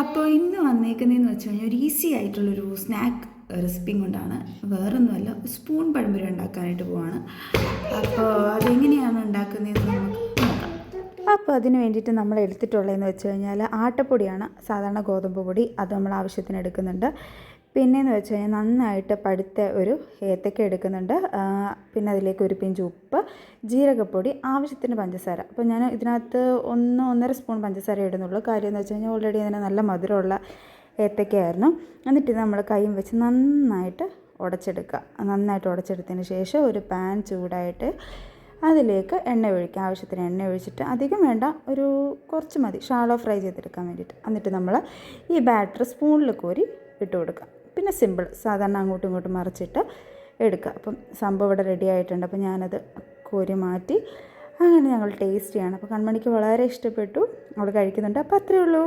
അപ്പോൾ ഇന്ന് വന്നേക്കുന്നതെന്ന് വെച്ച് കഴിഞ്ഞാൽ ഒരു ഈസി ആയിട്ടുള്ളൊരു സ്നാക്ക് റെസിപ്പിയും കൊണ്ടാണ്. വേറൊന്നുമല്ല, സ്പൂൺ പഴംപൊരി ഉണ്ടാക്കാനായിട്ട് പോവാണ്. അപ്പോൾ അതെങ്ങനെയാണ് ഉണ്ടാക്കുന്നതെന്ന് നമുക്ക് നോക്കാം. അപ്പോൾ അതിന് വേണ്ടിയിട്ട് നമ്മൾ എടുത്തിട്ടുള്ളതെന്ന് വെച്ച് കഴിഞ്ഞാൽ ആട്ടപ്പൊടിയാണ്, സാധാരണ ഗോതമ്പ് പൊടി. അത് നമ്മൾ ആവശ്യത്തിന് എടുക്കുന്നുണ്ട്. പിന്നെയെന്ന് വെച്ച് കഴിഞ്ഞാൽ നന്നായിട്ട് പഴുത്ത ഒരു ഏത്തക്ക എടുക്കുന്നുണ്ട്. പിന്നെ അതിലേക്ക് ഒരു പിഞ്ച് ഉപ്പ്, ജീരകപ്പൊടി, ആവശ്യത്തിന് പഞ്ചസാര. അപ്പോൾ ഞാൻ ഇതിനകത്ത് 1-1.5 സ്പൂൺ പഞ്ചസാര ഇടുന്നുള്ളൂ. കാര്യം എന്ന് വെച്ച് കഴിഞ്ഞാൽ ഓൾറെഡി അതിന് നല്ല മധുരമുള്ള ഏത്തക്കയായിരുന്നു. എന്നിട്ട് ഇത് നമ്മൾ കൈയും വെച്ച് നന്നായിട്ട് ഉടച്ചെടുക്കുക. നന്നായിട്ട് ഉടച്ചെടുത്തതിന് ശേഷം ഒരു പാൻ ചൂടായിട്ട് അതിലേക്ക് എണ്ണ ഒഴിക്കുക. ആവശ്യത്തിന് എണ്ണ ഒഴിച്ചിട്ട്, അധികം വേണ്ട, ഒരു കുറച്ച് മതി, ഷാലോ ഫ്രൈ ചെയ്തെടുക്കാൻ വേണ്ടിയിട്ട്. എന്നിട്ട് നമ്മൾ ഈ ബാറ്റർ സ്പൂണിൽ കോരി ഇട്ട് കൊടുക്കുക. പിന്നെ സിമ്പിൾ, സാധാരണ അങ്ങോട്ടും ഇങ്ങോട്ടും മറിച്ചിട്ട് എടുക്കുക. അപ്പം സംഭവം ഇവിടെ റെഡി ആയിട്ടുണ്ട്. അപ്പോൾ ഞാനത് കോരി മാറ്റി. അങ്ങനെ ഞങ്ങൾ ടേസ്റ്റിയാണ്. അപ്പോൾ കൺമണിക്ക് വളരെ ഇഷ്ടപ്പെട്ടു, അവൾ കഴിക്കുന്നുണ്ട്. അപ്പോൾ അത്രയേ ഉള്ളൂ.